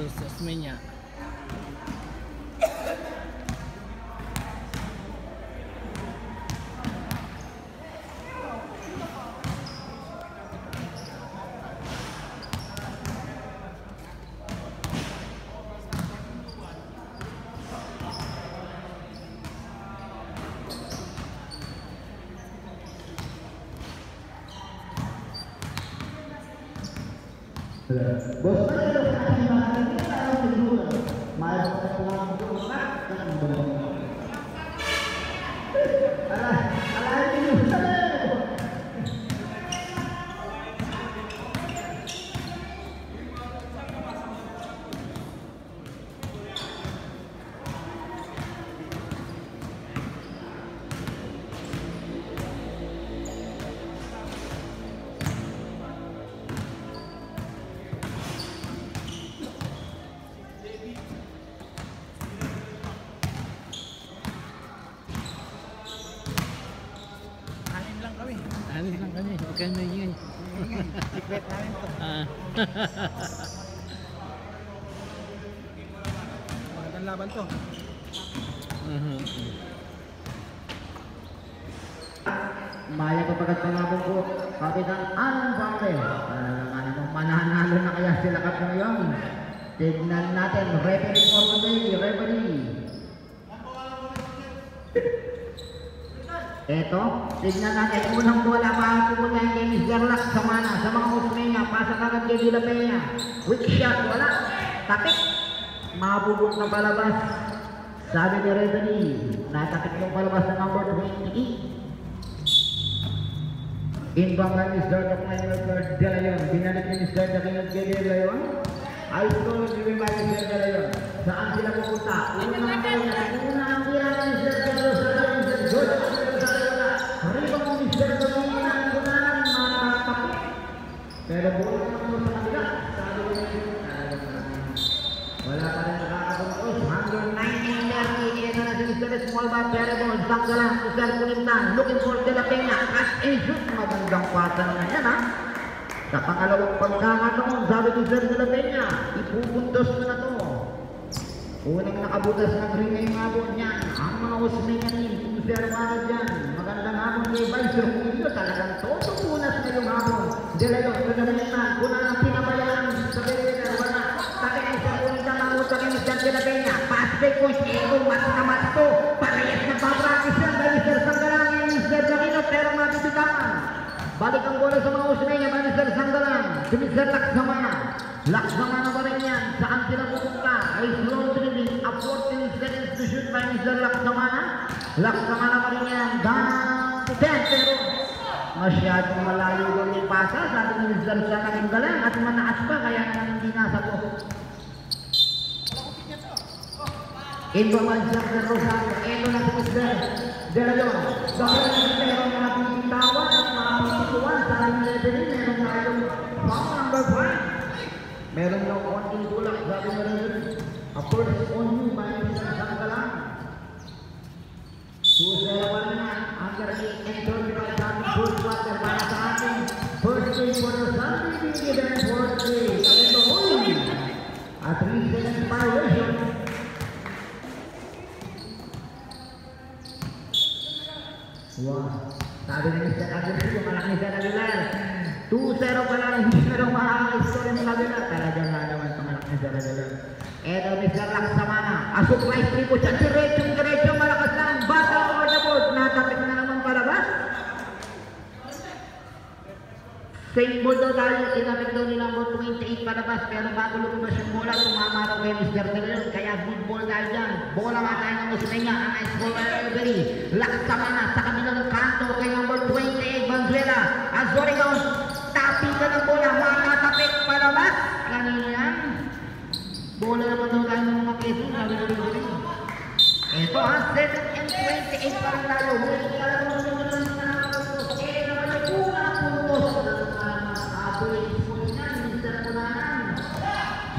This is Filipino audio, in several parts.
versus Osmeña. Alis lang kami, huwag kayo maingay. Secret namin to. Magandang laban to. Maya ko pagkatalaban po, Kapitan Alan Varte. Mananalo na kaya sila kat ngayon. Tignan natin, referee for today, referee. Eto, tignan natin, unang bola para pumunta kay Mr. Lax Samana sa mga Osmeña, pasa kagad kay Dila Peña. Quick shot, wala, tapik, mabubog na palabas. Sabi ni referee, natapik yung palabas na number 28. Inbound by Mr. De Leon, binalik ni Mr. De Leon. Ay score driven by Mr. De Leon. Saan sila pupunta? Unang ang tira ni Mr. De Leon. Haribang mo Mr. De Leon ang gunanan, matapik. Pero buwan naman mo sa kabila. Sabi ko wala pa rin nakakabungkos. 119-30. Ito na si Mr. Small Bat Variable. Sanggalang, Mr. Kulintan. Looking for De La Peña. Catch and shoot. Magandang pasa naman yan, ha? Sa pangalawang pagkakataon, sabi ni Sir De La Peña, ipupuntos na to. Unang nakabutas ng ring na yung abon niyan. Ang mga Osmeña team, kung Sir Manad yan. Magandang abon kay Vice Julio. Talagang totopunas na yung abon. De Leon, Kulintan. Kuna ang pinabayaan sa Belvedere. Wala. Takay ay Sir Kulintan ang utak ni Sir De La Peña. Pass break po. Ego, mas na mas to. Parehas na papractice yan. Dahil Sir Sanggalang yung Mr. Camino, pero mabibitakan. Balik ang bola sa mga Osmeña, ba Mr. Sanggalang, si Mr. Lax Samana. Lax Samana pa rin yan, saan sila pupunta? Ay slow dribbling, a 14 seconds to shoot by Mr. Lax Samana. Lax Samana pa rin yan, down to 10, pero masyadong malayo doon yung pasa, sabi ni Mr. Sanggalang, at manaas pa, kaya naman hindi nasa po. Inbaman siya ng Rosario, ito na si Mr. De Leon. Dahil na meron mga pinitawan at mga pinitawan sa ating leveling, meron tayong foul number 5. Meron na konting tulak, sabi na rin, a first on you by Mr. Sanggalang. 2-0 na under 8 and 35 sa ating first quarter para sa ating first game for the Sunday Dividend fourth game. Ito, a 3 seconds violation. Wow. Sabi ni Mr. Aguilar, malaki Mr. Aguilar. 2-0 pa lang, hindi na lang makakaistory ni Aguilar. Talaga nga naman sa malaki Mr. Aguilar. Eto Mr. Lax Samana. A surprise trip po siya. Diretso, malakas lang. Battle over the board. Natapit na naman palabas. Same ball daw tayo. Tinapit daw ni number 28 palabas. Pero bago lumabas yung bola, tumama raw kay Mr. De Leon. Kaya good ball tayo dyan. Bola nga tayo ng Osmeña. Ang ice ball by referee. Lax Samana sa kabilang kanto kay number 28 Banzuela. Azorigon. Tapin ka ng bola. Matatapik palabas. Kanina yan. Bola naman daw tayo ng mga keso. Sabi na referee. Ito ha. 7 and 28 pa rin tayo. Huli ka lang naman naman ng mga puntos. Naman yung unang puntos.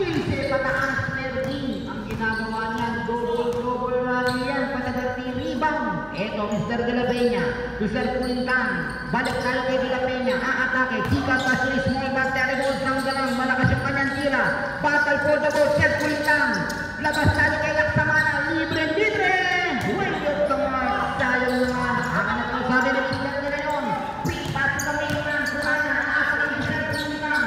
Kilse pataas Mervin ang ginagawa niyan, double rally yan, patagal rebound. Ito, Mr. De La Peña. To Sir Kulintan. Balik tayo kay De La Peña. Aatake. Chika Pasri. Small but terrible. Sanggalang. Malakas yung kanyang tira. Battle for the ball. Sir Kulintan. Labas tayo kay Laksamana. Libre. Way of the mark. Sayang naman. Haka na pang sabi ng Mr. De Leon. Pipat sa mainland. Kumana. Asa ng Sir Kulintan.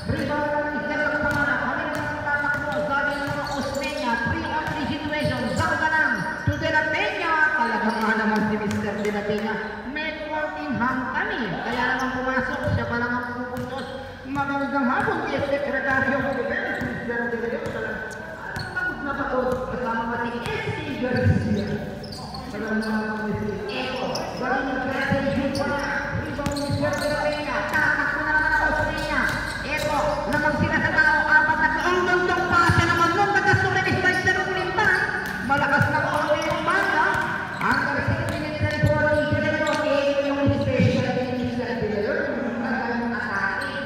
Rebound ng Mr. Laksamana. Kami na ang tatakbo. Sabi ng mga Osmeña. 3-on-3 situation. Sanggalang. To De La Peña. Talagang nga naman si Mr. De La Peña. May working hand kami. Kaya naman pumasok. Siya pa lang ang pupuntos. Magandang hapon kay Sekretaryo ng Gobyerno. Mr. De La Peña. Napakot kasama pati S.C. Garcia. Salamat po si Eko. Bago nag-graduation pa na. Rebound ni Mr. De La Peña. Tatakbo na naman ako sa niya. Eko, lamang sila sa tao. Apat na ang gandang pasa naman nung nagkasulinis by Sir Kulintan. Malakas na po ang banda. Under 6 minutes na ito ang Isidro. Yung special ni Mr. De La Peña. Ang atake.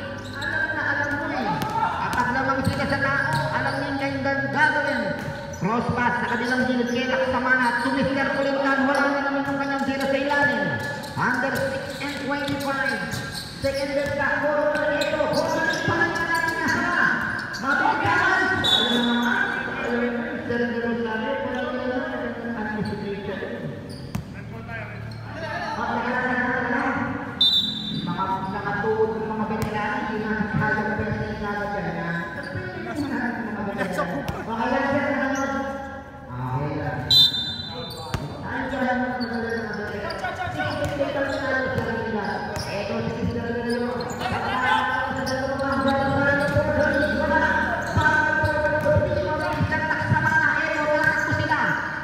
Alam mo eh. Apat lamang sila sa tao. Alam niyo yung gagawin. Cross pass sa kabilang gilid kay Laksamana to Mr. Kulintan. Wala na naman yung kanyang tira sa ilalim. Under 6 and 25. Second ball ka. Puro na ito. Puro na pangalan natin na hala. Mabigahan. Alam naman. Mr. De La Peña. Puro na naman ang anticipation. Mga nakatuod ng mga veteran. Hindi na halang veteran dyan.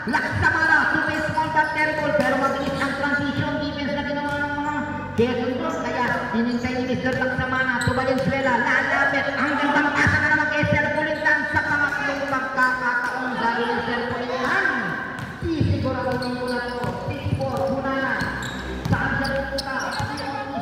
Laksamana, super small but terrible, pero mabilis ang transition defense na ginawa ng mga Quezon. Kaya hinintay ni Mr. Laksamana to Valenzuela, lalapit ang gandang pasa na naman kay Sir Kulintan sa pangatlong pagkakataon. Sabi ni Sir Kulintan, sisiguraduhin ko na to. 6-4, Hunana. Saan siya pupunta?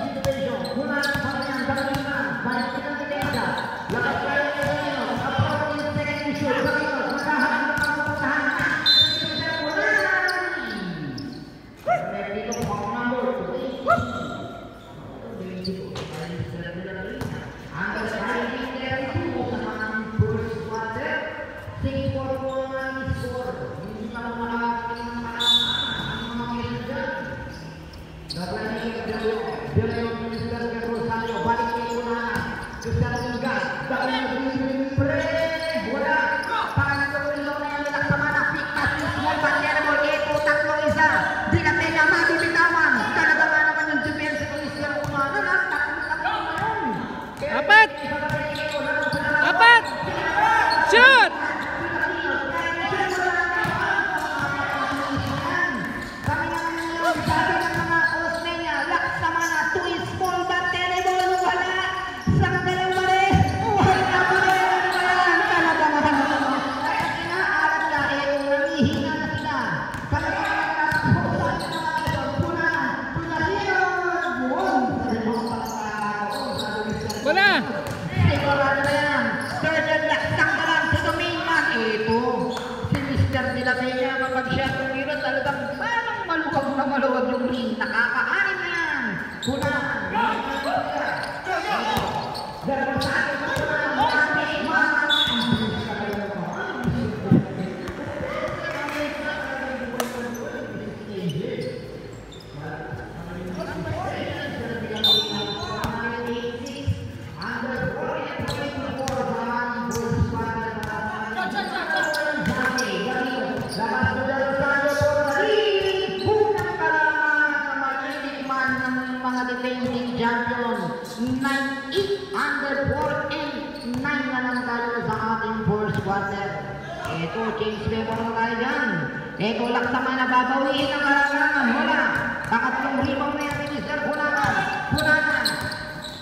Situation. Hunana pa rin ang Kulintan. Balik ng depensa. Lakas tayo ng Kulintan. Approach in second issue. Kulintan, matahan ang pagpuntahan na. Sir Kulintan. Dito po ang number 2. Under 5-32 sa mga first quarter. 6-4-1 score. Hindi pa naman nakakita ng ang mga kailangan. Dapat niya yung Minister de Rosario. Balik kay Hunana. Gusto natin gas. Dapat niya pre. Wala. Pangalan ko na yung Laksamana. Pick pass. Small but terrible. Eko, tatlong isa. De La Peña mabibitawan. Talaga nga naman yung defense ko ni Sir Hunana. Takbo na yun. Apat! Apat! Shoot! Kami naman yung sabi ng mga Osmeña, Laksamana, 2 small but terrible. Wala. Sanggalang pa rin. Wala pa rin. Talaga nga naman. Kaya inaalat ka. Nanihina na sila. Talaga nga nakapusan na mga ito. Punan. Wala! Sigurado na yan. Third and last. Sanggalang to the main man. Ito. Si Mr. De La Peña. Kapag siya tumira talagang parang maluwag na maluwag yung ring. Nakakaanin na yan. Punan. Champion 9-8 under 4 and 9 na lang tayo sa ating first quarter. Ito, change paper na tayo dyan. Ito, Laksamana, babawiin ang karangan. Wala. Pangatlong rebound na yan ni Mr. Hunana. Hunana.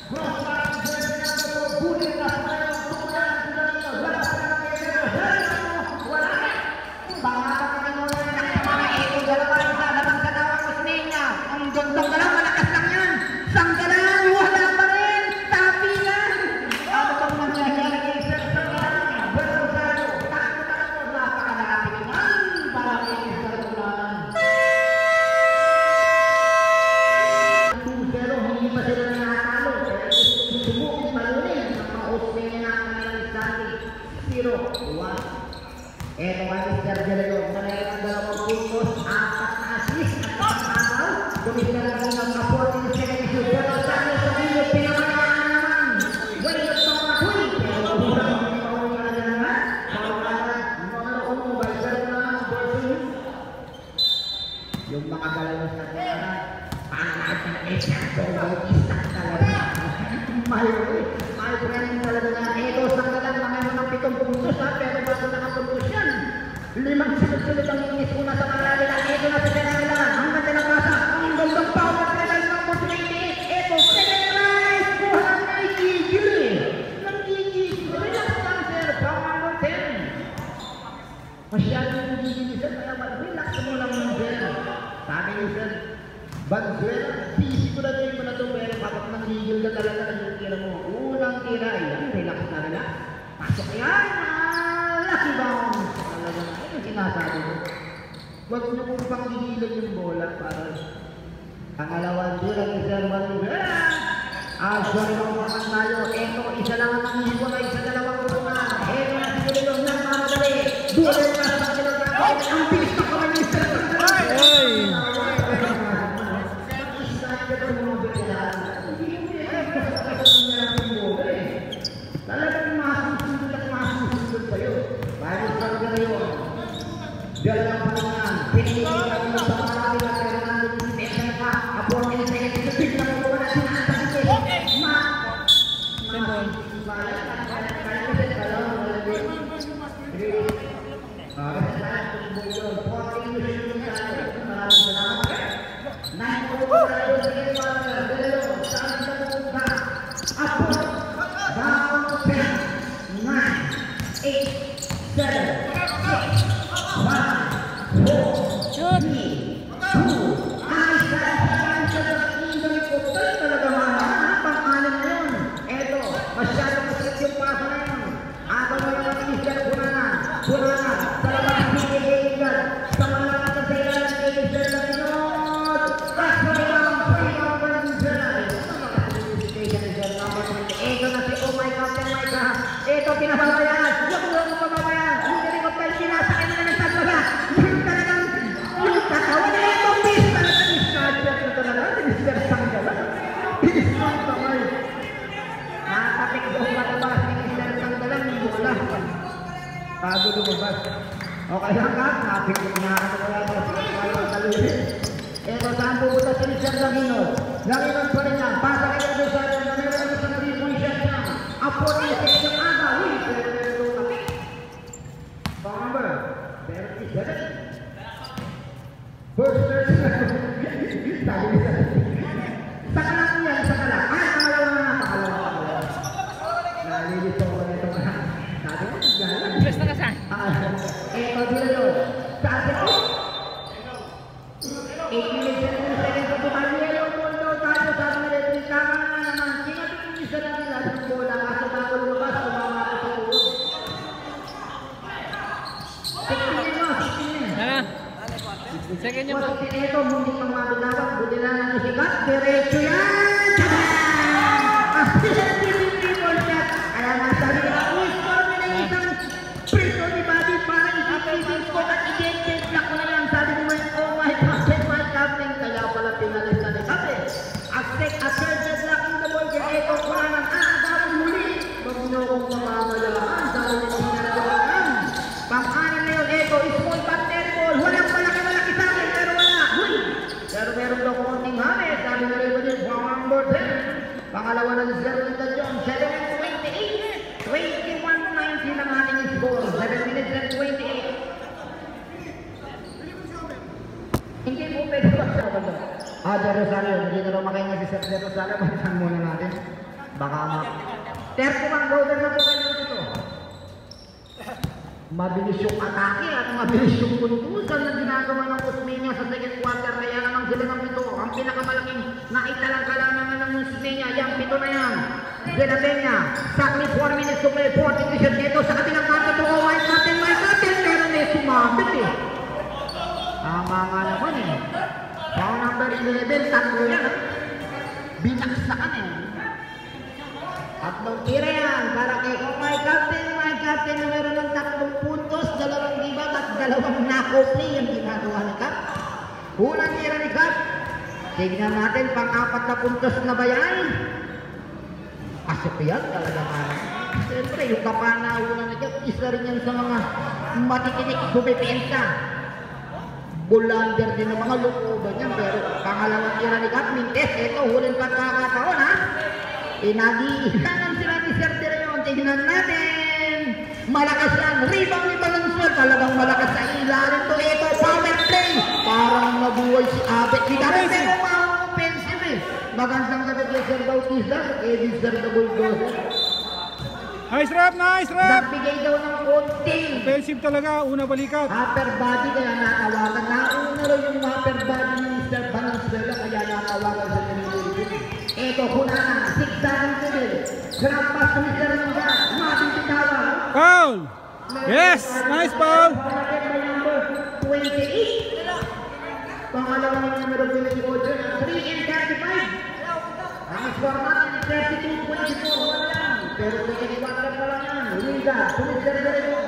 Cross para ang first number 4. Bulit na sa tayo. Wala pa naman kayo. Wala. Pangatang na muna ng Laksamana. Ito, dalawa isa. Labang sa tawang Osmeña. Ang gandang dalawa. Malakas lang yan. Sanggalang. Wala pa rin. Tapi yan. Ano bang mangyayari kay Sir Sanggalang? Berusado. Takbo na ako. Napakalapit naman. Para kay Mr. Hunana. Yung mga galaw sa kanya, pangalat ng eksakto, isang talaga. My friend talaga na ito sa kalang na meron ng 7 puntos ha, pero bago nakapuntos yan. 5 sunod-sunod ang inis una sa mga nila. Ito na sa kanila, ang ganda ng kasa, ang gandang power level ng opportunity. Ito, second rise, kuha ng gigil. Nang gigil, relax lang sir, power 10. Masyadong gigil sir, kaya relax mo lang yung sir. Sabi niyo sir, Valenzuela, busy ko na din ko na ito, pero kapag nanggigil ka talaga yung tira mo. Unang tira, yan, relax na relax. Pasok yan, lucky bounce. Talaga na, yun yung sinasabi ko. Huwag nyo kong panggigilan yung bola para pangalawang tira ni Sir Valenzuela. Sorry lang po ang tayo. Ito, isa lang ang nangihiwa na isa dalawang kurungan. Ito na si Kulilong ng mamadali. Duwal na sa kanilang gagawin. Ang bilis na kamay ni Sir Valenzuela. Talagang masusunod at masusunod sa'yo. Baris talaga na yun. Dalawang pa naman. Pinilihan mo sa marami na pero nandun yung pesa na ka. Apor nila sa iyo. Sa bigla mo wala sinasakit. Ito pinababayan! Huwag mo lang pababayan! Hindi rin ko tayo sinasakay na ng tatlaga! Yung talagang yung katawan na ito, bis talaga ni Snatcher na talaga, Mr. Sanggala. Bis lang kamay. Nakatik doon matabas ni Mr. Sanggala ng bola. Bago lumabas. Okay lang ka, napik ko nakakawala pa sa kawala sa lulit. Ito saan pupunta si Mr. Langinos. Langinos pa rin yan. Pasa kayo doon sa atin na meron na sa 3-point shot niya. Apo niya sa inyong aga. Number 37. Bursters. Sabi niya. Sakala ko yan, sakala. Ay, pakalawa. Nalilito ko na ito. Sabi mo, galang. Bless na ka saan? Ito din ito. Sabi ko. 8 minutes and 2 seconds of the time. Yellow ball daw tayo. Sabi na ito. Tama na naman. Sinabi ko isa na nila ng bola. Kasi bago lumabas, tumama ko sa ulo. 16 second yung Wasok din ito, hindi pang mabinawag. Buti na lang isikat. Diretso yan! Tabang! Assistant team people shot. Kaya nasabi nila, score nila yung isang preso ni Bobby para isipin ko at i-get block ko na lang. Sabi ni Mike, oh my captain, my captain. Kaya pala pinalista ni captain. At third block in the ball game. Ito, kuna ng agawin muli. Huwag nyo kong mamamayaan. Sabi ni Sinaragaan. Pang-anin na yun, ito, small battery ball. Walang malaki-malaki sa akin, pero wala. Pero meron daw konting hamit. Sabi na rin din, number 10. Pangalawa na si Sir Linda John, 7-28. 21-19 ang ating score. 7 minutes and 28. Hindi po pwede pa siya. Jerusalem, hindi na rin makahinga si Sir Jerusalem. Balikan muna natin. Baka 30 man golden na po kayo dito. Mabilis yung atake at mabilis yung puntusan na ginagawa ng Osmeña sa second quarter. Kaya naman sila ng pito. Ang pinakamalaking naitalang kalamangan ng Osmeña. Yang pito na yan. De La Peña. Sakli 4 minutes to play. 40 vision dito sa katilang quarter. To oh, my captain. Pero may sumabit eh. Tama nga naman eh. Foul number 11. Tatlo yan. Binaksakan eh. Tatlong tira yan. Para kay oh, my captain na meron ng 3 puntos, 2 rebound at 2 knock-off play yung ginagawa ni Cap. Unang tira ni Cap. Tignan natin, pang-4 na puntos na ba yan? Pasok yan talaga man. Siyempre, yung kapanahunan ni Cap, isa rin yan sa mga matitinik bumipiensa. bulander din ng mga looban niyan. Pero pangalawang tira ni Kat Mintes. Ito, huling pagkakataon ha. Inagi-ihanan sila ni Sir De Leon. Tignan natin. Malakas yan. Rebound ni Valenzuela. Talagang malakas sa ilalim to. Ito, power play. Parang nabuhay si Abet. Pero offensive eh. Magandang gabi kay Sir Bautista. Edith Sir the Bulldozer. Nice rep, nice rep! Nagbigay daw ng konting Offensive talaga, una balikat. upper body kaya natawagan. Nauna raw yung upper body ni Mr. Valenzuela kaya natawagan sa Pilipinas. Ito, kunana, 6-7 kill. Grab pass to Mr. Langa. Mabibitawa. Foul! Yes! Nice foul! 28. Pangalawang numero 28 na 3 and 35. Ang score natin 32-24. Pero second quarter pa lang yan. Liga, Mr. De Leon.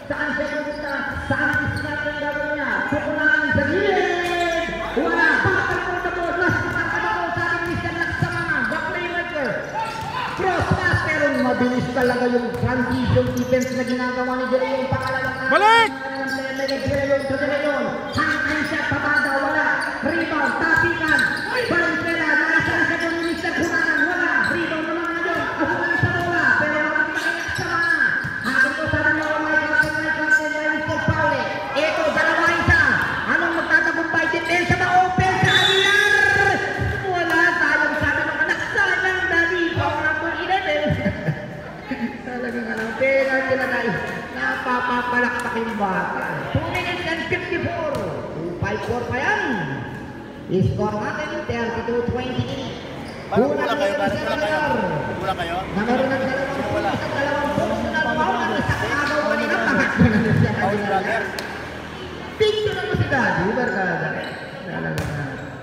Saan siya pumunta? Saan isnap ang gagawin niya? Pupulaan sa gilid! Wala! Bakit po tapos? Last matangkad ako sa ating Mr. Laksamana. The playmaker. Cross pass. Pero mabilis talaga yung transition defense na ginagawa ni De Leon. Pangalawang balik! De Leon to De Leon. Hanggang siya pabanda. Wala. Rebound. Tapikan. Valenzuela. Nakasang sa doon ni Mr. Kunanan. Wala. Rebound naman na yun. Abulan sa bola. Pero makikita sa mga. Hanggang ko sa dalawa. Mr. Paule. Ito. Dalawa isa. Anong magtatagumpay? Depensa ba? Open sa Aguilar. Wala. Tayong sabi ng anak. Sayang dali. Power number 11. Talagang anong pera sila dahil napapapalakpak yung bata. 2 minutes and 54. 2-5-4 pa yan. I-score natin 32-28. Parang wala kayo, wala kayo. Nagaroon ng dalawang personal foul at isang agaw kanina. Pangatlo na siya kanina. Picture na mo si Daddy. Barkada.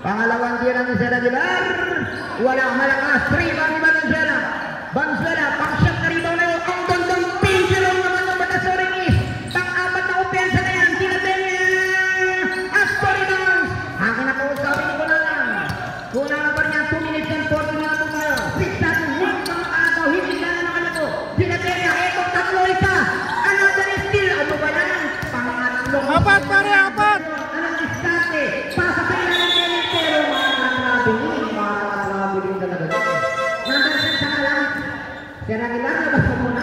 Pangalawang tira ni Sir Aguilar. Wala malakas. Rebound ni Valenzuela. Valenzuela, pang-shot na rebound na yun. Ang gandang picture naman ng Batasorinis. Pang-apat na opensa na yan. Tinatin niya. Astorinos. Akin na po sabi ni Kunanan. Kunanan pa niya. 2 minutes and 40 na po tayo. 6 natin. Huwag pang agaw. Hindi na naman ako. Tinatin niya. Ito, tatlo isa. Another steal. Ano ba yan? Pang-atlong. Apat pare, apat! Anong istante? Pasa sa ilang kayo. Pero mga katrabi din talaga. Nandang sa kalang. Sir Aguilar, labas mo muna.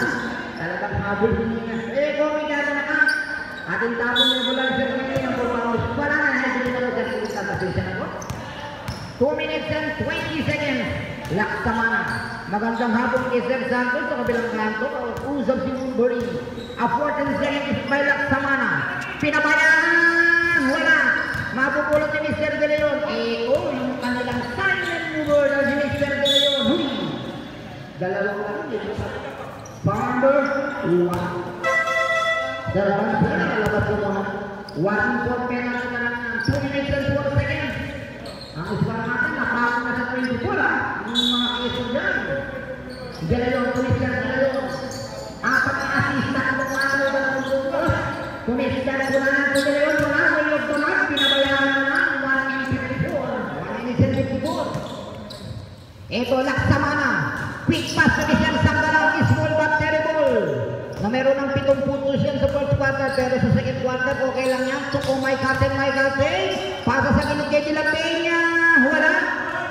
Talagang habol niya. Kung ikaw na ka. Ating tapon yung bulan sa kanina ng pagpapaus. Wala na. Hindi na lang kasi kita pasensya na ko. 2 minutes and 20 seconds. Laksamana. Magandang hapon kay Sir Santos sa kabilang kanto. Usap si Woodbury. A 14 seconds by Laksamana. Pinabayaan. Wala. Mapupulot ni Mr. De Leon. Yung kanilang silent mover na si Mr. De Leon. Dalawang lang dito sa Pounder 1. Dalawang sila nakalabas ko muna. 1-4 penalty na lang. 2 minutes and 4 seconds. Ang ispan natin napako na sa 24 ha. Yung mga keso dyan. De Leon, Mr. De Leon. Apat na assist na kung ano ba na kung gusto. Mr. Kunanan ko De Leon. Wala ko yung tumat. Pinabayaan na lang. 1 minutes and 54. Ito Laksamana. Quick pass na Mr. Sanggalang. Small but terrible. Na meron ng 7 putos yan sa first quarter. Pero sa second quarter, okay lang yan. Tuko may katen. Pasa sa gilid kay De La Peña. Wala.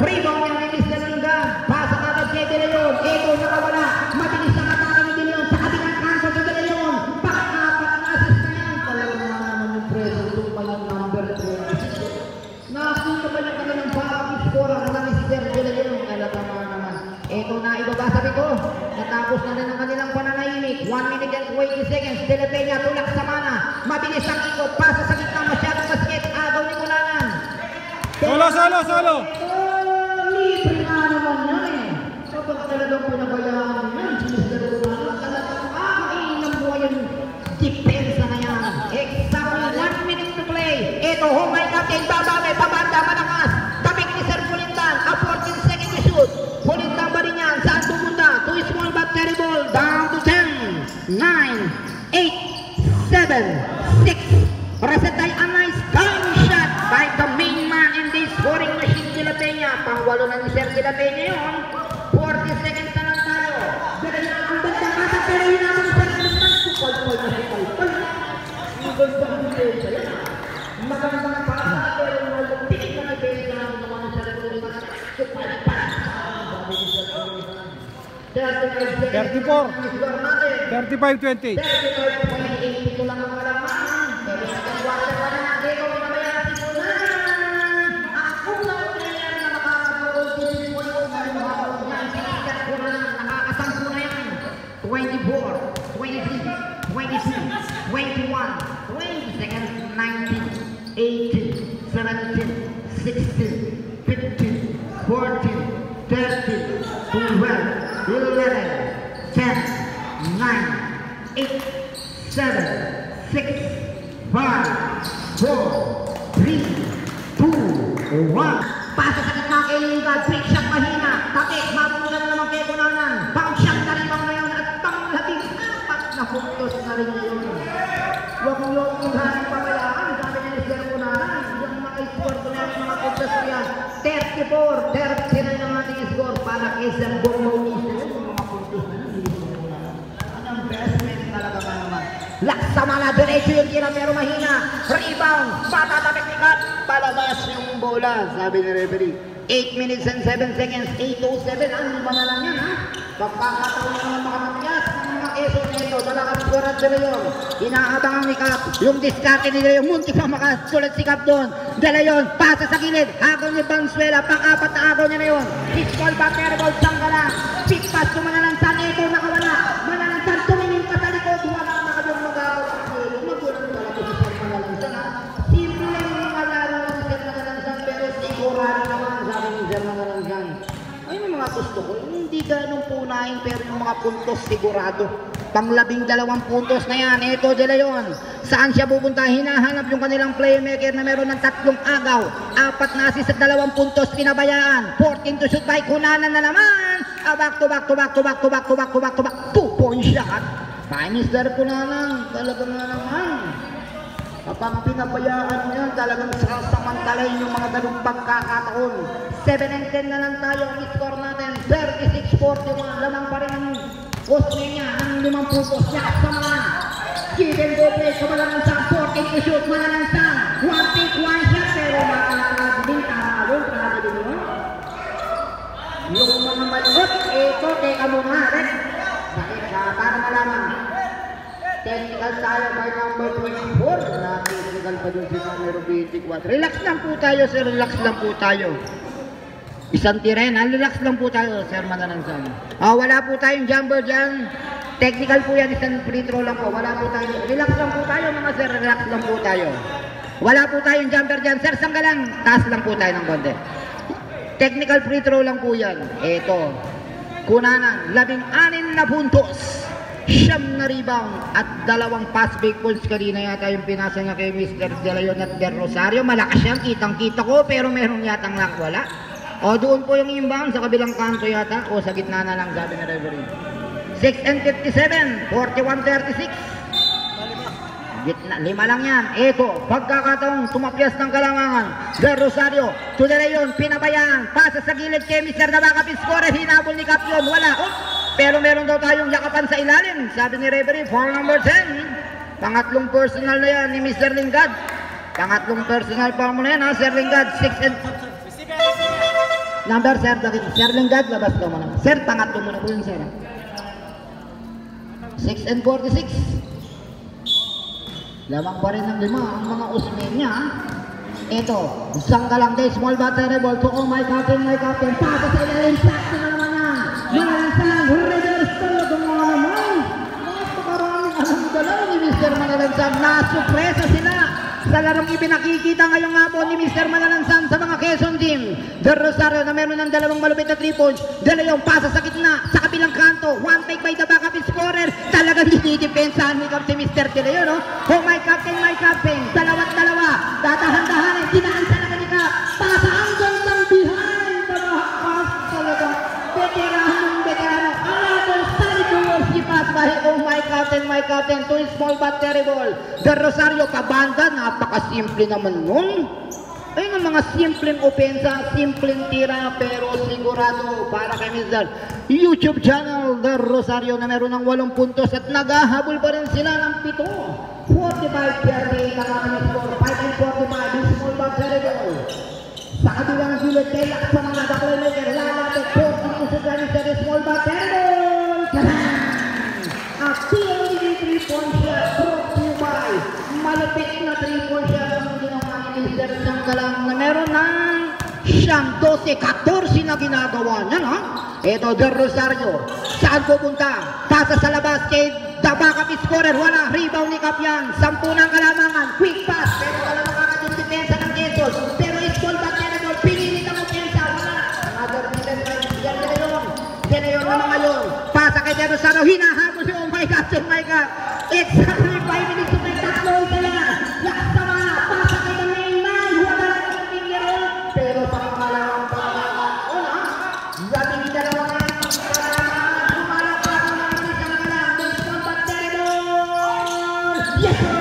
Rebound yan ni Mr. Langa. Pasa agad kay De Leon. Ito nakawala. Mabilis na katana ni De Leon. Sa kabilang kanto sa De Leon. Pang-apat ang assist na yan. Talagang naman yung preso. Itong palang number 20. Nakakita ba yung kanilang pang-scorer na Mr. De Leon? Talagang naman. Ito na ibabasa ko. Natapos na rin ang kanilang pananahimik. 1 minute and 20 seconds. De La Peña tulak sa mana. Mabilis ang ikot. Pasa sa gitna. Masyadong basket. Agaw ni Kunanan. Solo! Libre nga naman yan eh. Kapag talagang pinabayaan yan, si Mr. Kunanan, talagang mainam buhay yung depensa na yan. Exactly 1 minute to play. Ito, humay natin, bababay, pabanda, malakas. Tabing ni Sir Pulintan, a 14 second to shoot. Pulintan ba rin yan? Saan pumunta? 2 small but terrible. Down to 10, 9, 8, 7, 6. Presentay a nice time shot by the main man in this scoring machine, De La Peña. Pang-walo na ni Sir De La Peña yun. 40 seconds na lang tayo. Ganyan ang bandang kasa pero yun naman sa naman. Sukal-pal na sukal-pal. Ang ganda ng depensa yan. Magandang 34. 35-20. 35-28 ito lang ang kalaman. Pero sa kagwasa pa na natin, kung pinabayaan si Kunan. Ako na player na makakagawin din mo yung maluhaw niya. Sinikat ko na nakakasampu na yan. 24, 23, 22, 21, 20 seconds, 19, 18, 17, 16, 15, 14, 13, 12, 11, 10, 9, 8, 7, 6, 5, 4, 3, 2, 1. Pasa sa gitna kay Lingard, quick shot mahina. Tapik, mapunan na naman kay Kunanan. Bounce shot na rin bang ngayon at panglabing apat na puntos na rin ngayon. Huwag mo yung unhaning pabayaan, sabi niya ni Sir Kunanan. Yung maka-score ko na yung mga puntos ko yan. 34, 39 ang ating score para kay Sir Bormoni. Yung mga puntos na yun. Ang best man talaga ba naman. Laksama na, diretso yung tira pero mahina. Rebound, matatapik ni Kat. Palabas yung bola, sabi ni referee. 8 minutes and 7 seconds, 8:07. Ang lima na lang yan, ha? Pagkakataon na naman makamatyas ng mga Quezon nito. Dalawang scorer sila yun. Inaabangan ni Cap. Yung diskarte nila yung munti pa makasulat si Cap doon. Dala yun, pasa sa gilid. Agaw ni Valenzuela, pang-apat na agaw niya na yun. Pitball back, terrible, sangka lang. Pick pass to Manalansan. Ito, nakawala. Manalansan, tumingin pa sa likod. Wala na kanyang mag-agaw. Magulang pala ko si Sir Manalansan, ha? Simple lang yung mga laro ng Sir Manalansan, pero sigurado naman, sabi ni Sir Manalansan. Ay, may mga gusto ko. Hindi ganun punahin, pero yung mga puntos sigurado. Pang-12 puntos na yan. Ito, De Leon. Saan siya pupunta? Hinahanap yung kanilang playmaker na meron ng 3 agaw. 4 na assist at 2 puntos. Pinabayaan. 14 to shoot by Kunanan na naman. Back to back to back to back to back to back to back to back. 2-point shot. By Mr. Kunanan. Talagang na naman. Kapag pinabayaan niya, talagang sasamantalayin yung mga ganung pagkakataon. 7 and 10 na lang tayo ang score natin. 36-41. Lamang pa rin ang Osme niya ng 5 puntos. Siya sa mga give and go play sa Manalansan. 14 to shoot. Manalansan. 1 pick, 1 shot. Pero makakagin din. Karalong din yun. Yung mga malot. Ito, teka muna. Bakit ka? Para malaman. Technical tayo by number 24. Technical pa dun si numero 24. Relax lang po tayo, sir. Relax lang po tayo. Isang tirena. Relax lang po tayo, sir Manalansan. Wala po tayong jumper dyan. Technical po yan. Isang free throw lang po. Wala po tayo. Relax lang po tayo, mga sir. Relax lang po tayo. Wala po tayong jumper dyan. Sir, sangga lang. Taas lang po tayo ng konti. Technical free throw lang po yan. Ito. Kunanan. 16 na puntos. 9 na rebound at 2 pass break points. Kanina yata yung pinasa niya kay Mr. De Leon at Del Rosario. Malakas yan, kitang-kita ko, pero meron yatang lang wala. O doon po yung imbang sa kabilang kanto yata o sa gitna na lang, sabi na referee. 6 and 57, 41-36. Gitna, 5 lang yan. Ito, pagkakataong tumapyas ng kalamangan. Del Rosario, to De Leon, pinabayaan. Pasa sa gilid kay Mr. Nabakapis score. Hinabol ni Capion, wala. Pero meron daw tayong yakapan sa ilalim. Sabi ni referee, foul number 10. Pangatlong personal na yan ni Mr. Lingard. Pangatlong personal pa mo na yan, ha, Sir Lingard. 6 and... Number, Sir, Sir Lingard, labas daw mo naman. Sir, pangatlo mo na po yun, Sir. 6 and 46. Lamang pa rin ng 5 ang mga usmin niya. Ito, sangka lang din, small battery ball to, oh my captain, pasa sa ilalim, sakto na naman yan. Manalansan, reverse talaga mga naman. Napakaraming alam dalaw ni Mr. Manalansan, nasupresa sila sa larong ipinakikita ngayong hapon ni Mr. Manalansan sa mga Quezon team. Del Rosario na meron ng 2 malupit na 3 points. De Leon, pasa sa gitna, sa kabilang kanto, 1 take by the backup scorer. Talagang dinidepensahan ni Cap si Mr. De Leon, no? Oh my captain, dalawat dalawa. Dadahan-dahanin, dinaan sa ni Cap. Pasa hanggang ng behind the back. Talagang veterano. Another side towards the pass by oh my captain, to small but terrible. Del Rosario, kabanda, napakasimple naman nun. Ayun ang mga simpleng opensa, simpleng tira, pero sigurado para kay Mr. YouTube channel Del Rosario na meron ng 8 puntos at naghahabol pa rin sila ng 7. 45-38 ang aking score, 5 and 45, small but terrible. Sa kabilang gilid, kailangan sa mga daklaymaker, lalapit, 40 to sa small but terrible. lang na meron ng siyang 12-14 na ginagawa niya, ha? Ito, Del Rosario. Saan pupunta? Tasa sa labas kay the backup scorer. Wala. Rebound ni Kapian. 10 ng kalamangan. Quick pass. Pero wala makakatong depensa ng Quezon. Pero is-call back na doon. Pinilit ang depensa. Wala. Another defense by De Leon naman ngayon. Pasa kay Del Rosario. Hinahabol siya. Oh my God. Oh my God. Exactly 5 minutes to make that goal sila. Laksama. Pasa kay the main man. Wala na ang pingero. Pero sa pangalawang pangalaman. Zating dalawa na yung pangalaman. Humalak pa ako ng isa na lang. Desmond Bateribol. Yes sir!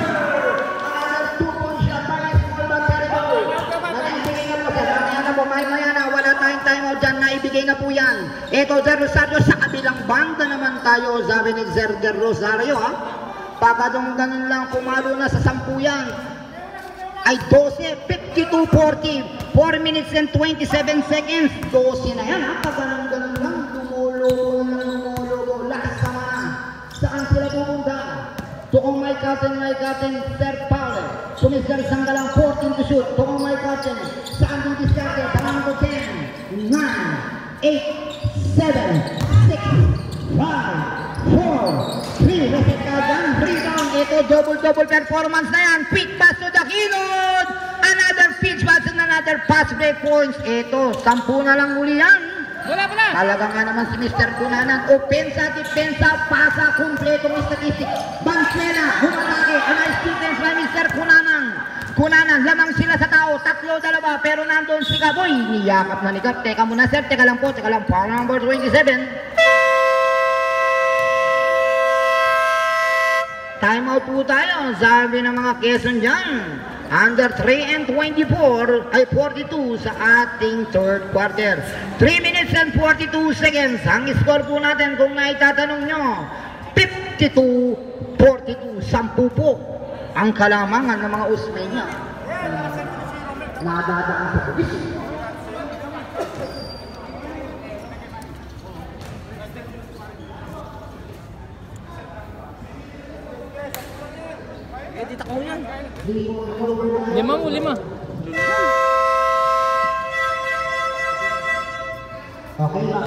Another 2 points siya by Desmond Bateribol. Naibigay na po siya. Mamaya na po. Maya na. Wala tayong timeout dyan. Naibigay na po yan. Ito Del Rosario. Sa kabilang banda naman tayo. Sabi ni Del Rosario ha. Pagkadong ganun lang. Pumalo na sa 10 yan. Ay 12, 52-40, 4 minutes and 27 seconds, 12 na yan ha, pagganang-ganang lang, dumulugo, lakas sama na, saan sila pupunta? Tukong may captain, Sir Paul, Sumister Sanggalang, 14 to shoot, tukong may captain, saan didiskarte, tanang ko 10, 9, 8, 7, 6, 5, 4, 3, reset ka dyan, rebound, ito double performance na yan, quick pass to Daquilod, another pitch pass and another pass break points, ito, 10 na lang uli yan. Wala. Talaga nga naman si Mr. Cunanan, opensa, depensa, pasa, kumpletong statistic, Valenzuela, humatake, a nice defense by Mr. Cunanan, lamang sila sa tao, 3-2, pero nandun si Kaboy, niyakap na ni Kap, teka muna sir, teka lang po, foul number 27. Time out po tayo, sabi ng mga Quezon dyan. Under 3 and 24 ay 42 sa ating third quarter. 3 minutes and 42 seconds. Ang score po natin kung naitatanong nyo, 52-42. 10 po ang kalamangan ng mga Usmeña. Nadadaan sa kubis. Dito ko yan. 5 mo, 5. Okay lang.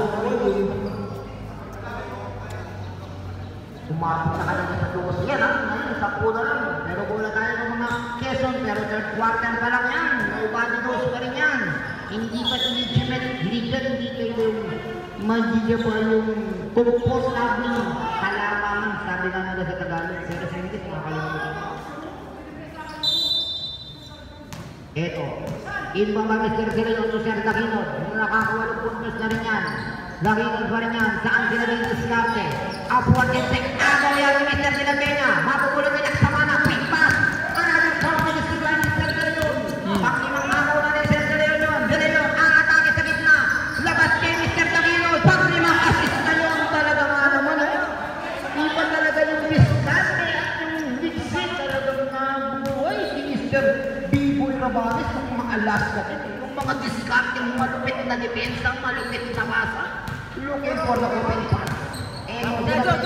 Sumapit na kanina sa 12 yan ha. Ngayon, 10 na lang. Pero bola tayo ng mga Quezon. Pero third quarter pa lang yan. Nobody knows pa rin yan. Hindi pa legitimate. Hindi kayo yung magiging yung composable kalamangan. Sabi nga nila sa Tagalog. Pero sa English, makakalimutan. Ito, in ba Mr. Galeon to Sir Daquilod? Nakakawalong puntos na rin yan. Daquilod pa rin yan. Saan sila rin diskarte? Upward and take. Agaw yan ni Mr. Dilapena. Mapupulong nila sa mana. Quick pass. Another confidence to Mr. Galeon. Pag-limang agaw na ni Sir Galeon yun. Galeon, ang atake sa gitna. Labas kay Mr. Daquilod. Pag-limang assist na yun. Talaga nga naman eh. Iba talaga yung diskarte at yung mixing. Talagang nabuhay si Mr. Rabanes, kung mga Alaska din, yung mga diskarte, yung malupit na depensa, malupit na basa, looking for the open pass. May 4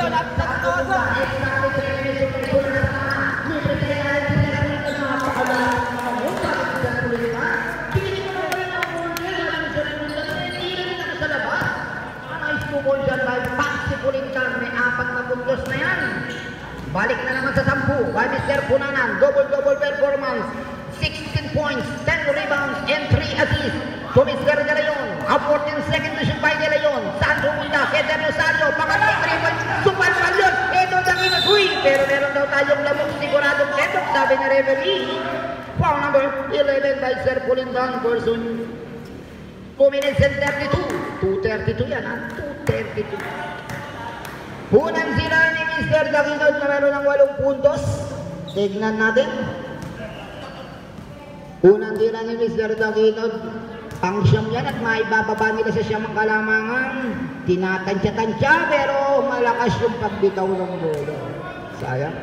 na puntos na yan. Balik na naman sa 10 by Mr. Cunanan, double performance, 16 points, 10 rebounds, and 3 assists to Mr. De Leon. A 14-second to shoot by De Leon. Saan pumunta? Kay Del Rosario. Pangatlong 3 points. Supal yun. Ito Daquilod. Uy! Pero meron daw tayong lamok siguradong ketok. Sabi na referee. Foul number 11 by Sir Pulindan. Person 2 minutes and 32. 2:32 yan ha. 2:32. Unang sila ni Mr. Daquilod na meron ng 8 puntos. Tignan natin. Unang tira ni Mr. Daquilod, ang siyam yan at maibababa nila sa siyam ang kalamangan. Tinatansya-tansya pero malakas yung pagbitaw ng bola. Sayang.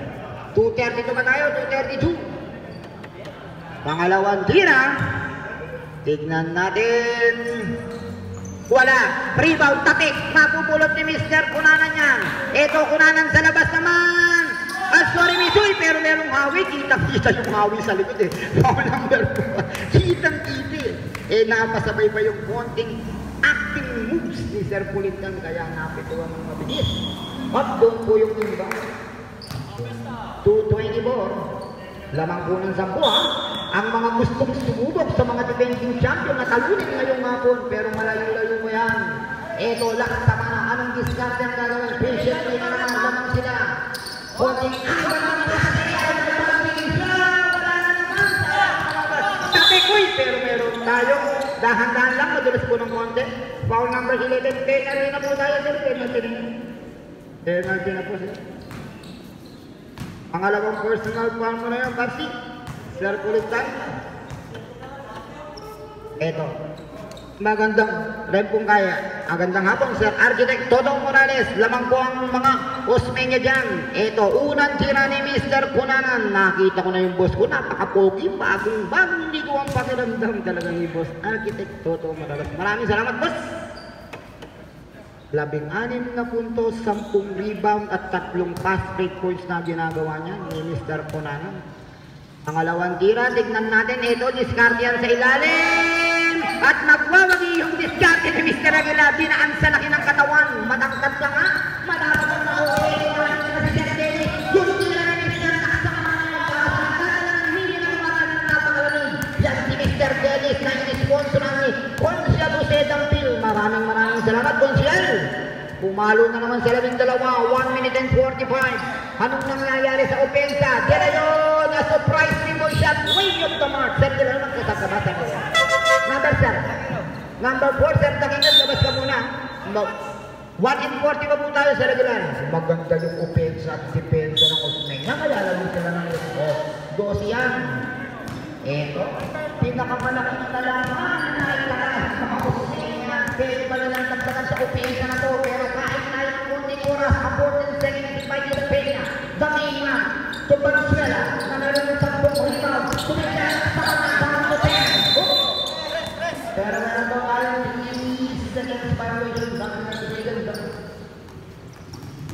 2:32 ba tayo? 2:32. Pangalawang tira. Tignan natin. Wala. Rebound, tatik. Mapupulot ni Mr. Cunanan yan. Ito, Cunanan sa labas naman. As sorry Misoy, pero merong hawi. Kitang-kita yung hawi sa likod eh. Foul number 4. Kitang-kita eh. Eh, napasabay pa yung konting acting moves ni Sir Pulitan, kaya napituan ng mabilis. At doon po yung inbound. 224. Lamang po ng 10 ha. Ang mga gustong sumubok sa mga defending champion na talunin ngayong hapon, pero malayo-layo mo yan. Eto, lakas tama na. Anong diskarte ang gagawin? Patiently na naman, lamang sila. Konting Tapikoy, pero meron tayo. Dahan-dahan lang, madulas po ng konti. Foul number 11, penalty na po tayo, sir. Penalty na po, sir. Pangalawang personal foul mo na yan, Papsi. Sir Pulitan. Eto. Magandang rempong kaya. Magandang hapon, Sir Architect Todong Morales. Lamang po ang mga Osmeña dyan. Eto, unang tira ni Mr. Kunanan. Nakita ko na yung boss ko. Napaka-pogi. Bagong hindi ko ang pakiramdam talagang ni Boss Architect Todong Morales. Maraming salamat, boss. 16 na puntos, 10 rebound at 3 pass break points na ginagawa niya ni Mr. Kunanan. Pangalawang tira, tignan natin. Ito, diskarte yan sa ilalim. At nagwawagi yung diskarte ni Mr. Aguila. Dinaan sa laki ng katawan. Matangkad ka nga. Malapad ang nauwi. Walang na si Sir Dennis. Yung tira ni Mr. Hindi na kumakalan ng napakalamig. Yan si Mr. Dennis na in-sponsor ni Consiel Usedang-Pil. Maraming salamat, Consiel. Pumalo na naman sa 12, 1 minute and 45. Anong nangyayari sa opensa? Dila yun, a surprise triple shot, way off the mark. Sir, dila naman kasagabasa ko. Number, sir. Number 4, sir, takingan, labas ka muna. 1 in 40 pa po tayo sa regular. Maganda yung opensa at depensa ng Osmeña. Kaya lalo sila ng off. 12 yan. Eto, pinakamalaking talaman na italakas sa mga Osmeña. Pwede pala lang tagdagan sa opensa na to. Pero kahit na yung kunting oras, 14 seconds by the Peña. Damina, to Venezuela, na meron yung 10 rebound. Tumita sa kanang to 10. Pero meron to tayo 3 seconds violation.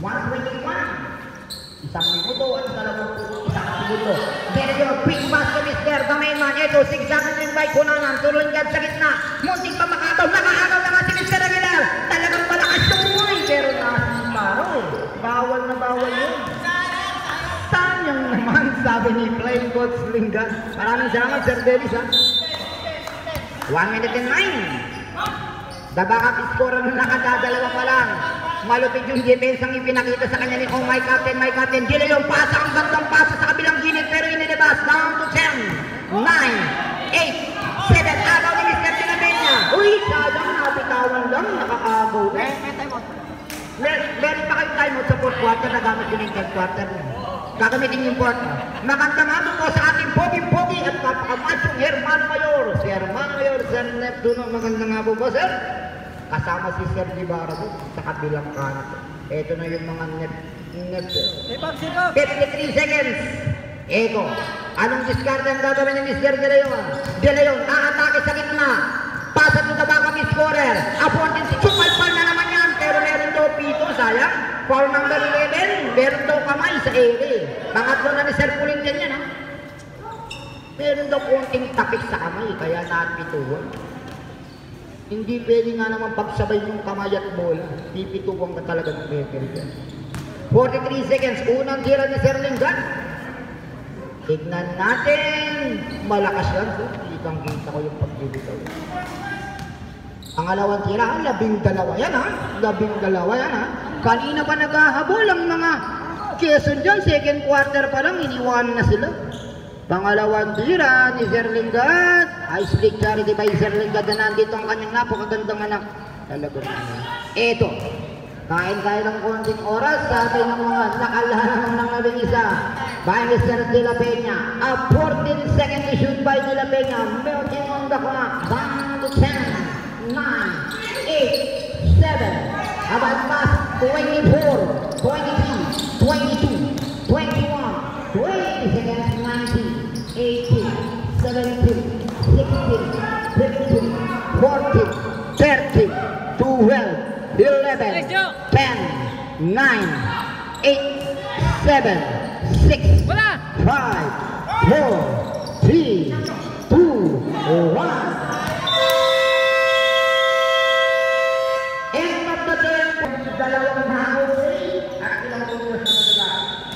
121. Isang minuto at 21 minuto. Meron yung quick pass to Mr. Damina. Ito, zigzagan yung by Kunanan. Tuloy yan sa gitna. Munting pa makataw. Nakaagaw na nga si Mr. Aguilar. Talagang malakas yung buhay. Pero nasimaro. Bawal na bawal yun. Sayang naman, sabi ni Playing Coach Lingga. Maraming salamat, Sir Dennis, ha? 1 minute and 9. The backup scorer na nakadadalawa pa lang. Malupit yung defense ang ipinakita sa kanya ni my captain, Gila yung pasa, ang gandang pasa sa kabilang gilid, pero inilabas. Down to 10, 9, 8, 7. Agaw ni Mr. Pinabenya. Uy, sayang, napitawan lang, nakakaagaw. Meron pa kayong timeout sa 4th quarter, nagamit din yung 10th quarter. Gagamitin yung 4th. Magandang hapon po sa ating pogi-pogi at papakamachong Hermano Mayor. Si Hermano Mayor, Sir Neptuno, magandang hapon po, sir. Kasama si Sir Gibara po sa kabilang kanan. Ito na yung mga net 53 seconds. Ito. Anong diskarte ang gagawin ni Mr. De Leon? Aatake sa gitna. Pasa to the backup scorer. Appointed si Chupalpal na naman yan. Pero meron daw pito, sayang. Foul number 11. Meron daw kamay sa ere. Pangatlo na ni Sir Pulitan yan, ha? Meron daw konting tapik sa kamay. Kaya napituan. Hindi pwede nga naman pagsabay yung kamay at bola. Pipituwang ka talaga ng referee dyan. 43 seconds. Unang tira ni Sir Linggan. Tignan natin. Malakas yan. So, kitang-kita ko yung pagbibitaw. Pangalawang tira, 12 yan, ha? 12 yan, ha? Kanina pa naghahabol ang mga Quezon dyan. Second quarter pa lang, iniwan na sila. Pangalawang tira ni Sir Linggan. High split charity by Sir Linggan na nandito ang kanyang napakagandang anak. Talaga naman. Eto, kain tayo ng konting oras sa ating mga nakalarang ng 11 by Mr. De La Peña. A 14 second to shoot by De La Peña. Melting on the clock. Down to 10, 9, 8, 7. About pass 24, 23, 22, 21, 20 seconds, 19. 18, 17, 16, 15, 14, 13, 12, 11, 10, 9, 8, 7, 6, 6, Wala! 5, 4, 3, 2, 1. End of the game. Dalawang hahuli at ilang puntos na sila.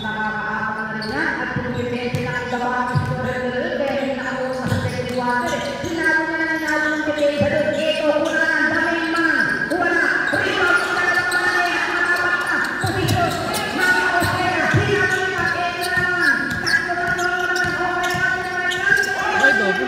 Nakakaama na niya at pinipipente na ang dalawang scorer na rin dahil nakakuha sa second quarter. Sinabi na ng depensa doon. Ito, kuna na ang daming mga. Kuha na. Rebound na dalawang malay at makapat na. Posisyon. Mga Austria. Sinabi na. Ito na naman. Takbo na naman. Okay natin. Ay, dobo.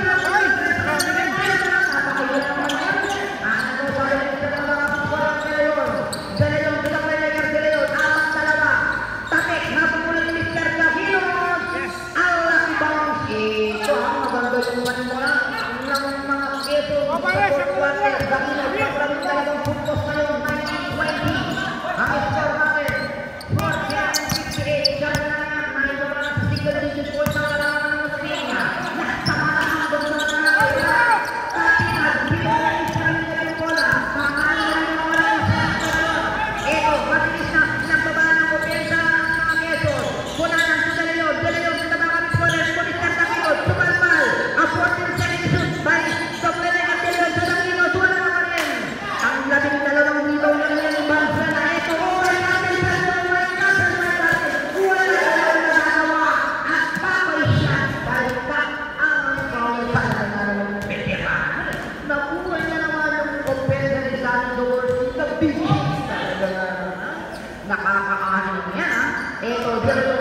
Nakakaanin niya, ha? Ito, dito,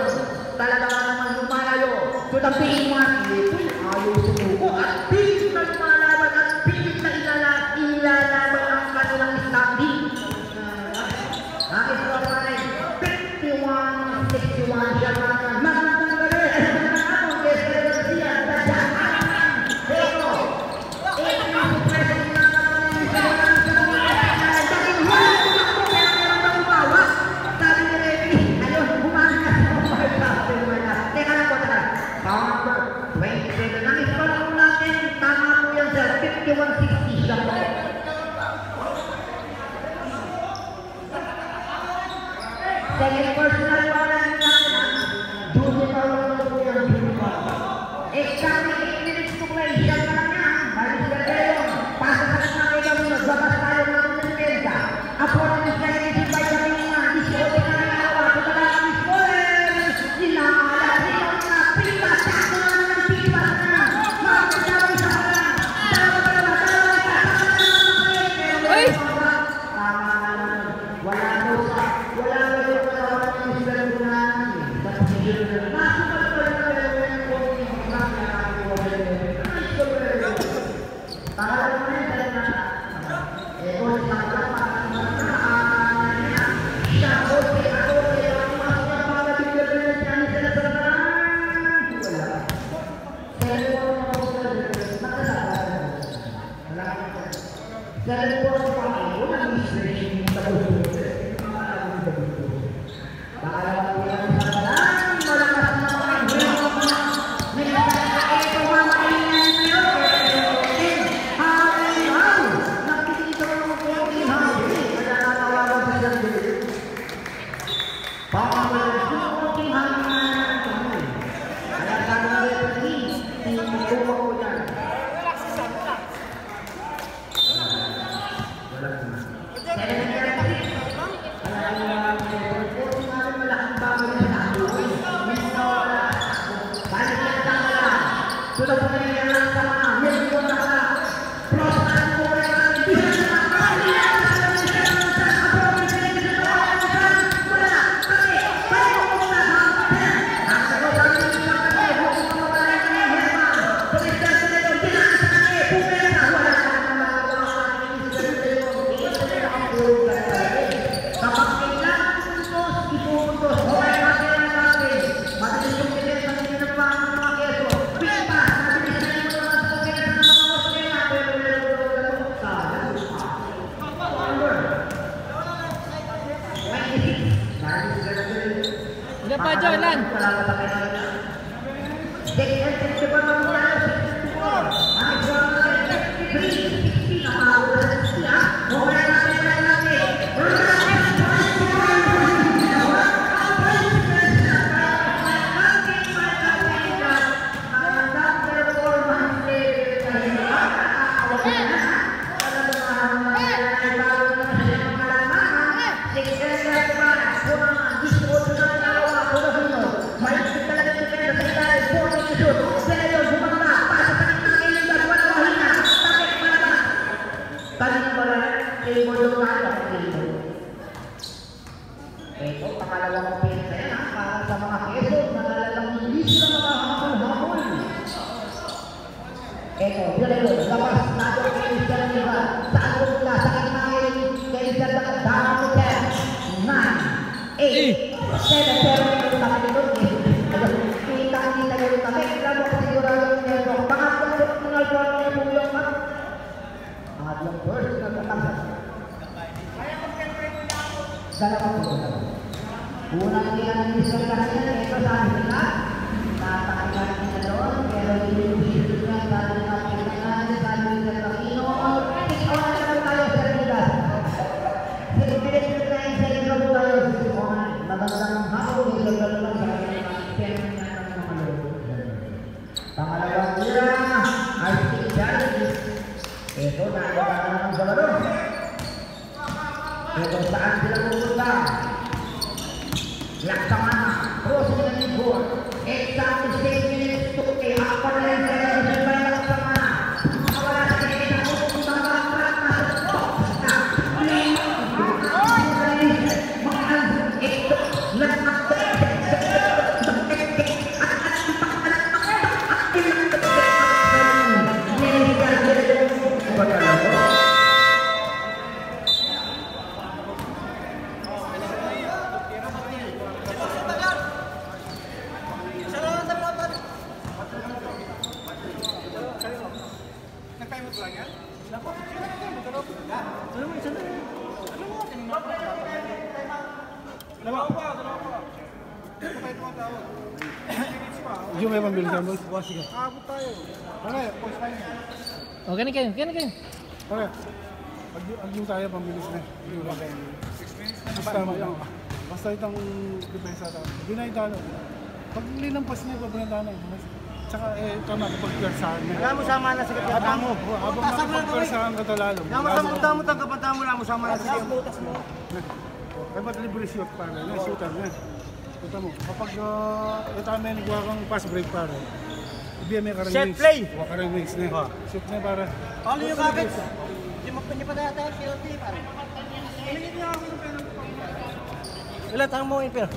talaga naman lumalayo. Tutapiin mo at ito, ayaw sumuko. At pilit na lumalaban at pilit na ilalaban ang kanilang standing. Ang ito pa rin, 51-61 siya naman. Magandang gabi, ang Kester Garcia, dadaan. Ito, yung president na naman second personal warrant natin, Judy Paolo po yung Judy Paolo. Exactly 8 minutes to play. Siya na lang yan. Maris Gargero. Pasa sa nakakita mo. Nagbabas tayo ng depensa. Ako na yung second by sa mga 18 na nalawa. Kutala ang scorer. Sinala. Silaw na. Pipas. Sakto na ng pipas na. Makakasaway sa parang. Dalawa. Ay! Wala daw sa. Wala daw yung sinalunan. Udah pa, Jolan. Tanong mo lang, table doon na table. Ito, pangalawang opensa yan ha, para sa mga Quezon na talagang hindi sila makahabol-habol. Ito, Villalon, labas na ito kay Mr. Niva. Saan ko mula sa kinahin kay Mr. Dama Hotel. 9, 8, 7, 0, ito naman ito. Kita-kita yun kami. Lalo ko sigurado nito. Pangatlong personal ko ang yung mga pangatlong personal na kasas. Dalawang po. Unang nilang Mr. Garcia, ito sabi nila. Natakilan nila doon, pero hindi yung isip na sabi nila pinangalan, sabi nila Camino. Ikaw na naman tayo sa Rigas. Pilit na yung sa inyo po tayo. Magandang hapon, isang dalawang sabi nila. Pangalawang nila, ay si Charlie. Ito na, ito na naman sa laro. Ito saan sila pupunta? Laksamana, crossing the midboard. Exactly 6 minutes to a half an hour celebration by Laksamana. Wala sa kanya na pupunta ka ang track na sa box na. Ito, Yung may pambili ka, boss? Sige. Abot tayo. Pare, post tayo. O, ganun kayo. Pare, pag yung tayo, pambilis na. Basta itong depensa tayo. Hindi na italo. Pag linampas niya, papunta na. Tsaka, ito na, kapag-pwersahan niya. Wala mo sama na sa kapatang mo. Habang nakapag-pwersahan ka ito lalo. Namasang mo tang kapatang mo, wala mo sama na sa kapatang mo. Kaya ba't libre shoot pare? Shooter na. Punta mo, kapag ito may nagawa kang pass break pare. Ibigay may karang Set wings. play! Karang wings na. Shoot na para. Paano yung kapit? Hindi pa tayo tayo penalty pare. Ilan tang mo in pero?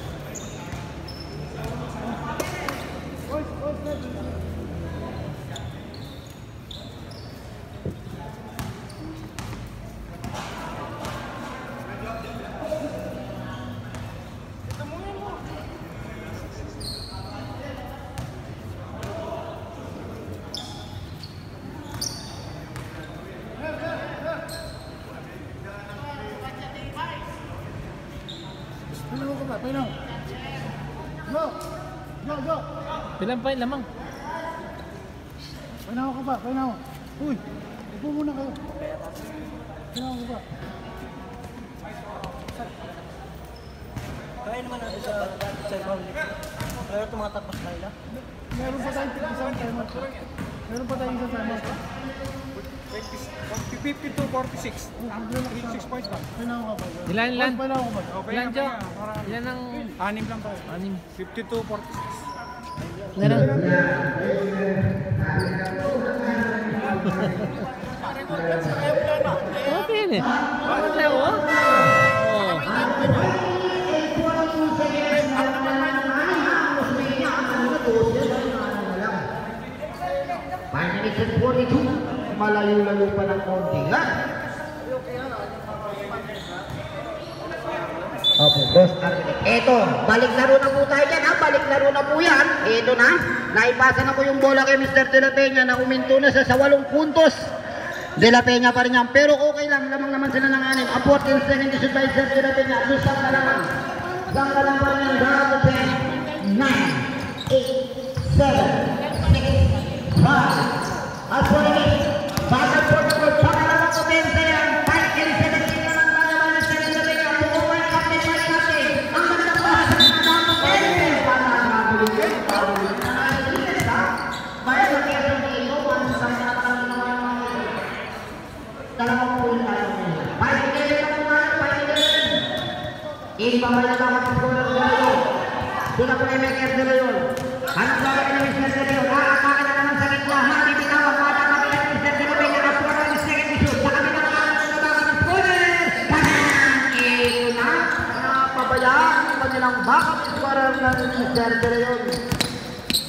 Pinaw ka ba? Pinaw. Go. Pilang pa yung lamang. Pinaw ka ba? Pinaw. Uy, upo muna kayo. Pinaw ka ba? Kaya naman natin sa public. Kaya tumatakpas tayo na. Meron pa tayong isang timer. Meron pa tayong isang timer. 52-46. 6 points ba? Pinaw ka ba? Ilan? Pinaw ka ba? Ilan, Jo? Ilan ang... 6 lang tayo. 52-46. Ilan ang... Okay yun eh. Ano tayo? Oo. Minus 42. Malayo-layo pa ng konti. Opo, boss Arvin. Eto, balik laro na po tayo dyan ha. Balik laro na po yan. Eto na. Naipasa na po yung bola kay Mr. De La Peña na uminto na sa 8 puntos. De La Peña pa rin yan. Pero okay lang. Lamang naman sila ng 6. Ang 14 second issued by Mr. De La Peña. Lusang ka lang. Lusang ka lang pa rin yan. Darap 10, 9, 8, 7, 6, 5. At 48. Bakit po na po, pangalawang opensa yan, 5-17 na lang naman ang sarili na rin. Bukumay natin, ang ganda po sa mga opensa. Para mabilis yun, para mabilis na nakalilis ha. Bayan na kaya sa dito, kung sa mga nakalagin naman ang mga ito. Dalawang po yung tayo nila. 5-11 na po tayo, 5-11. Ibabay na naman po ng dito. Sila po na yung Mekers nila yun. Hanap na kami ng Mr. nila yun. Nakakaka na naman sa gitna. Hindi bitawag, mga kami ng Mr. nila. backup scorer ng Mr. De Leon.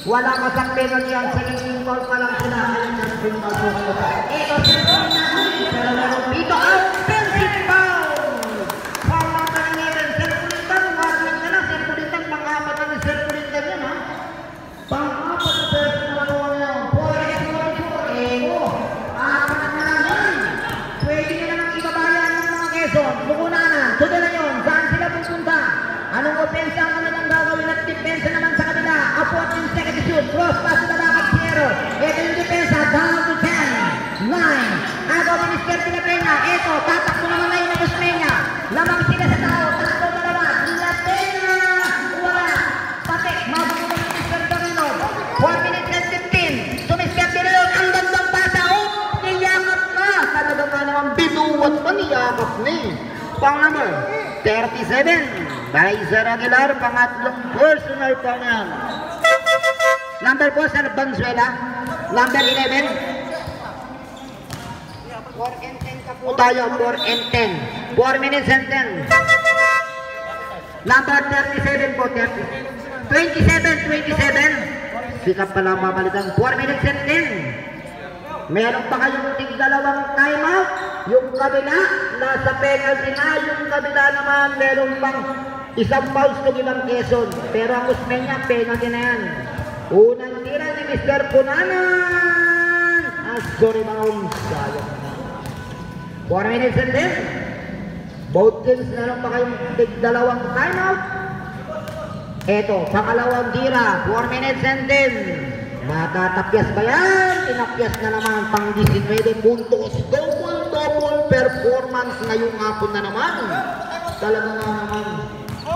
Wala pa sa penalty yan, second team foul pa lang sila. Second team foul po kayo. Ito si pero meron dito, offensive foul! Foul lang ka ng Eden. Sirkulitan, warning ka na. Sirkulitan, pang-apat na ni Sirkulitan yan, ha? Pang-apat na person na nakuha niya. 4-4-4. Apat na lang. Pwede nyo naman ibabayan ng mga Quezon. Bukunanan, to De Leon. Saan sila pupunta? Anong opensa ang kanilang gagawin at depensa naman sa kanila? Apot yung second shoot. Cross pass sa dapat Piero. Ito yung depensa. Down to 10. 9. Agaw ni Mr. De La Peña. Ito, tatakbo naman ngayon ng Osmeña. Lamang sila sa tao. Takbo na naman. La Peña. Wala. Patek. Mabago na ni Mr. Torino. 4 minutes and 15. So Mr. De Leon, ang gandang pasa. Oh, niyakap na. Talaga nga naman binuwat pa niyakap ni. Pang number 37. Kaiser Aguilar, pangatlong personal foul na yan. Number 4, Sir Banzuela. Number 11. 4 and 10 ka po tayo, 4 and 10. 4 minutes and 10. Number 37 po, 27. Sikap pala mapalitan. 4 minutes and 10. Meron pa kayong tig-dalawang timeout. Yung kabila, nasa penalty na. Yung kabila naman, meron pang isang fouls to ibang Quezon. Pero ang Osmeña, penalty na yan. Unang tira ni Mr. Punanan. Sorry mga sayang na. 4 minutes and 10. Both teams, meron pa kayong tig-dalawang timeout. Eto, pangalawang tira. 4 minutes and 10. Matatapyas ba yan? Tinapyas na naman pang 19 puntos. Double performance ngayong hapon na naman. Talaga nga naman.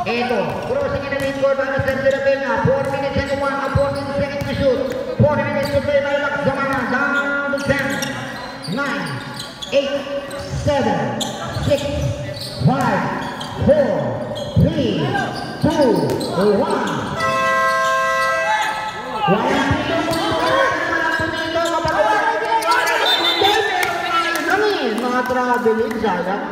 Eto, crossing in the main court by Mr. De La Peña. 4 minutes and 1, 14 seconds to shoot. 4 minutes to play by Laksamana. Down to 10, 9, 8, 7, 6, 5, 4, 3, 2, 1. Walang mga traveling sayang.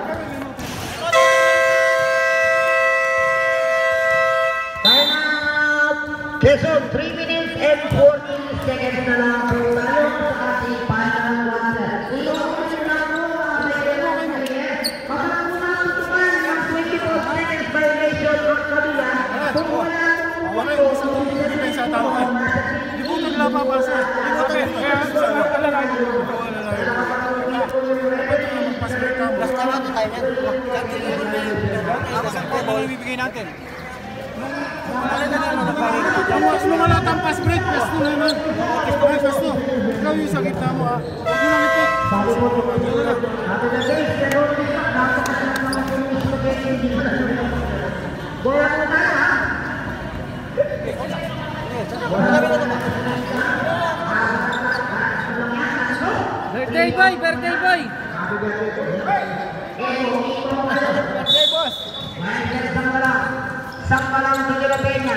Time out! Quezon, 3 minutes and 14 seconds na lang po tayo sa ating final quarter. Iyon lang po ang mayroon na rin. Makalang muna ang tuman ng 24 seconds violation ng kabila. Kung wala sa tao. Di po naglapapasa. Basta natin tayo yan. Bawal ibibigay natin. Nung wala tang pass break, pasto naman. Pasto. Ikaw yung sa gitna mo, ha. Huwag mo lang ito. Sabi mo ito. Ate na guys, pero napakasalang mga pulis na kayo hindi mo na. Bola mo tayo, ha? Birthday boy, birthday boy. Okay, boss. Sangkalang di De La Peña.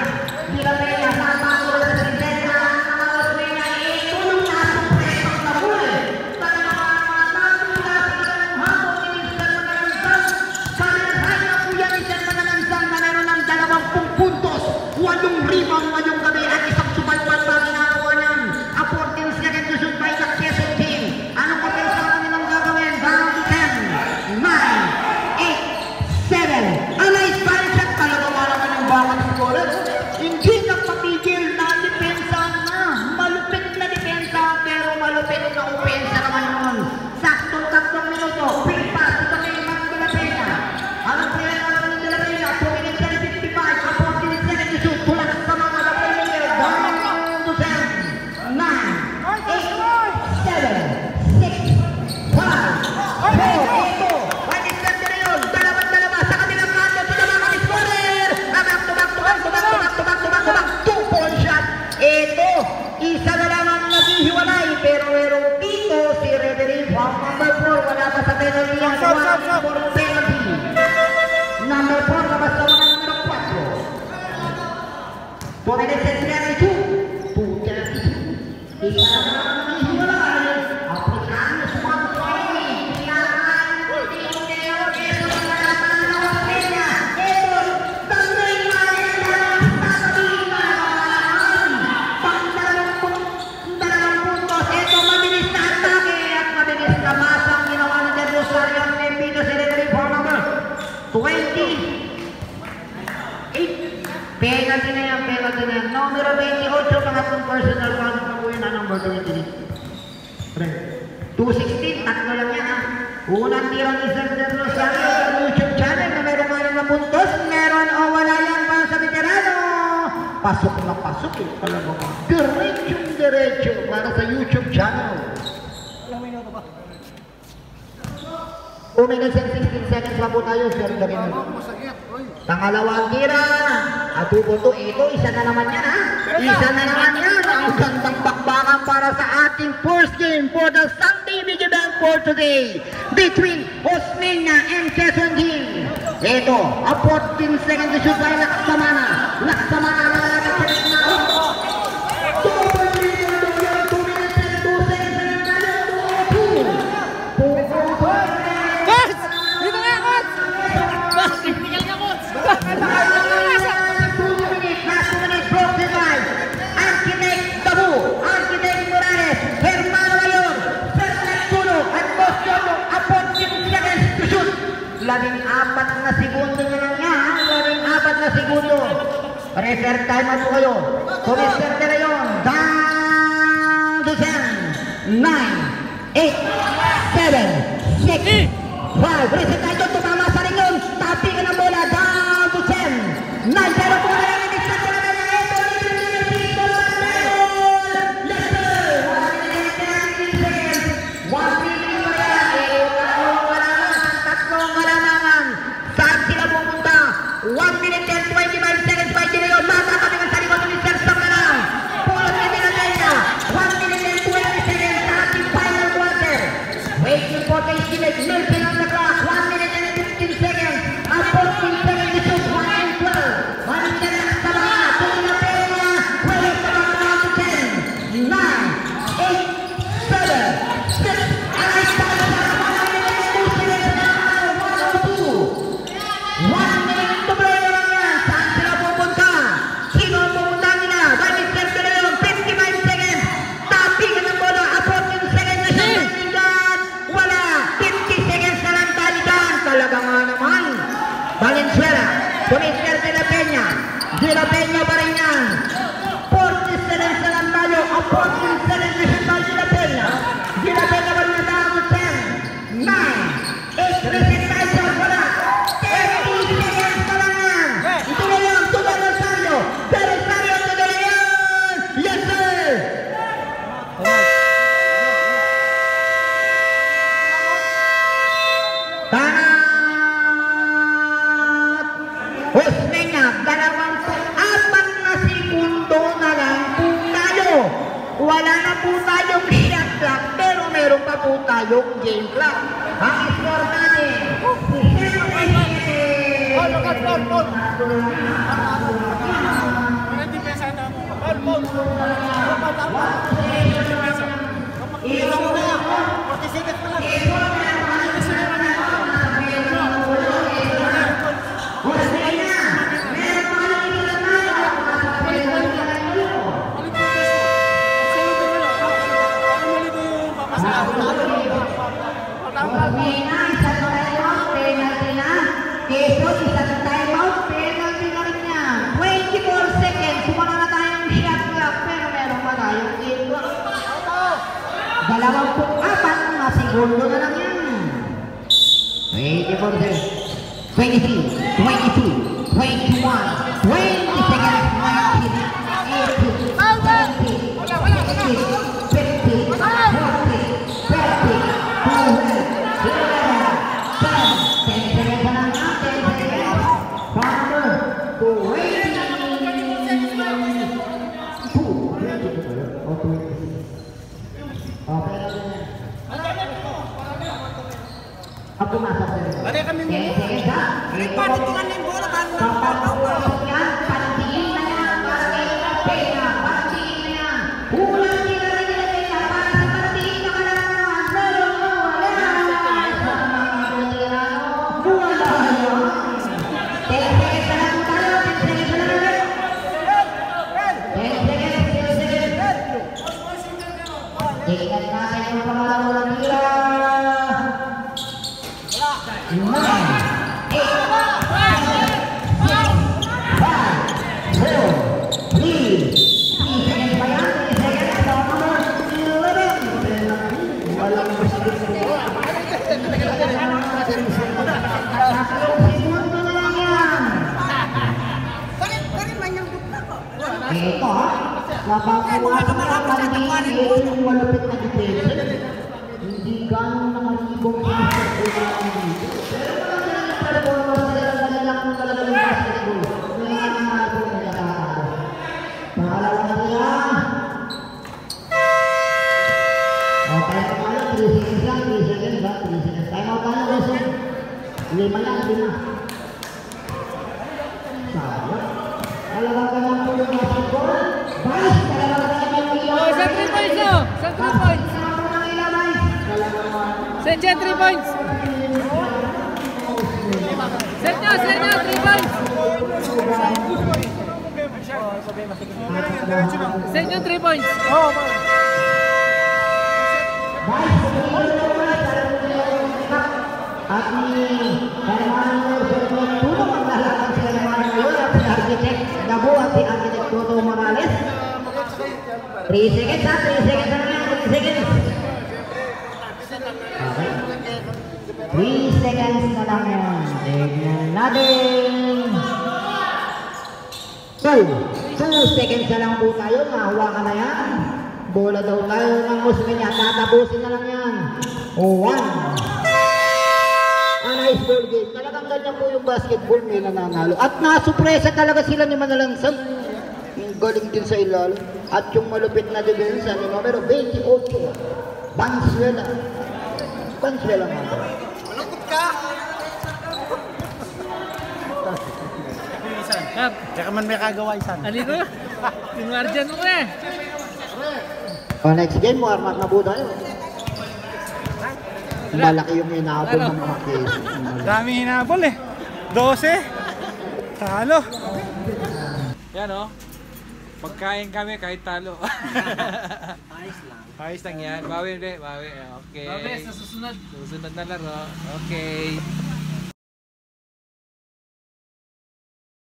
Di La Peña, sama ko sa Sintena. Ang Osmeña, tulong na sa presang na huli. Talagang matulog na sa hapon ni Mr. Mananansang. Kanilhay na po yan ni Mr. Mananansang na meron ng 20 puntos. 8 rebound ngayong gabi at isang sumalpan pa ginagawa niyan. A 14 second to shoot by the Quezon team. Anong kapensya na nilang gagawin? Down to 10, 9, 8, 7. A nice ball shot. Talaga wala ka ng bawat scorer. Hindi ka papigil na depensa Penalty na yan, penalty na yan. Numero 28, pangatlong personal foul ng Pangbuhay na number 23. 216, tatlo lang yan ha. Unang tira ni Sir Del Rosario sa YouTube channel na meron nga na puntos. Meron o wala yan para sa veterano. Pasok na pasok eh. Talaga ka. Diretso para sa YouTube channel. Ilang minuto ba? 2 minutes and 16 seconds pa po tayo, Sir David. Pangalawang tira. Atubo ito, isa na naman yan ha. Isa na naman yan. Ang gandang bakbakan para sa ating first game for the Sunday Video Bank for today between Osmeña and Quezon Hill. Ito, a 14 seconds to shoot by Laksamana. Laksamana na natin sa na. 2 minutes and 2 seconds na tayo. 2. Coach! Dito nga, Coach! Tingnan nga, Coach! Architect Morales, Hermano Mayor, Ferdinand Cuno, at Boss Jono, upon 15 seconds to shoot. 14 na segundo na lang yan, 14 na segundo. Reserve time po kayo. Tumiserte na yun. Down to 10, 9, 8, 7, 6, 5. Reserve time doon, tumama sa ring yun. Tapi ka ng bola, down to 10, 9, 0 po na lang. Milton on the clock, 1 minute and 15 seconds. A 14 seconds to shoot, 1 and 12. 1 minute sa mga, tuloy na pera. Wala sa mga down to 10, 9, 8, 7, 6. Ang ispala sa mga 1 minute and 2 seconds na 1 minute to play lang yan. Saan sila pupunta? Sino ang pupunta nila? Dahil siyempre na yun, 55 seconds. Taping ka ng bola, a 14 seconds na shoot. Wala! 50 seconds na lang talikan! Talaga nga naman! Valenzuela! Tumister de la Peña! De la Peña pa rin yan! 40 seconds na lang tayo! Ang 14 seconds na siya tayo de la Peña! De la Peña pa rin na tayo! 10, 9, 8, reset tayo sa wala! 30 seconds na lang yan! Ito na yan! Ito na lang tayo! Pero tayo! Ito na yan! Yes sir! Osmeña, 24 na segundo na lang po tayo. Wala na po tayong shot clock, pero meron pa po tayong game clock. Ang score natin, segundo na lang yan. 24 seconds. 23, 22, 21, 20 seconds. 19, 18, 19, 50, 40, 30, 20, 10 seconds na lang. 10 seconds. Farmer, 22. Okay. Ako masok sa rin. Balik kami mo. Sige ka. Panitungan na yung bola. Kapag-uwasok yan, pantiin na yan. Para kayo na pera. Pantiin na yan. Ulang nila rin nila. Para sa pantiin na kailangan. Pero wala. Sa mga veterano. Wala yun. 10 seconds na lang tayo. 10 seconds na lang. 10 seconds. Tingnan natin yung pangalawang tira. 9, 8, Sa pagkuha ng Pandin, yung malupit na depensa. Hindi ganong nakalibong sinisip ko lang dito. Pero wala sila lang talaga ng basketball. May mga mga na nakakabo. Pangalawa na sila. Okay, pangalawa, 3 seconds lang, 3 seconds ba? 3 seconds. Time out na lang, Wilson. 5 lang, 5. Dalawang ganang po yung basketball. Vice, dalawang ganang yung ilaw. Oh, sa 3 points, oh. Sa 3 points. Set niya, 3 points. Set niya, 3 points. Set niya, 3 points. Oo, at ni Hermano tulong ang lahat sila naman ngayon at si Architect Gabo at si Architect Toto Morales. 3 seconds ha, 3 seconds na lang, 3 seconds. Okay. 3 seconds na lang yun. Tignan natin. 2 seconds na lang po tayo, nahawakan na yan. Bola daw tayo ng Muslinya, tatapusin na lang yan. 1. Nice ball game. Talagang ganyan po yung basketball, may nananalo. At nasupresa talaga sila ni Manalangsang. Yung galing din sa ilalim. At yung malupit na depensa ni numero 28. Bansuela. Bansuela nga ba? Malungkot ka! Kap, Tsaka man may kagawa isan. ali ko. Yung Arjan mo eh. Next game, warm up na po tayo. Malaki yung hinabol ng mga case. Dami hinabol eh. 12. Talo. Yan o. Pagkain kami kahit talo. Ayos lang. Ayos lang yan. Bawi ulit. Bawi. Okay. Bawi sa susunod. Susunod na laro. Okay.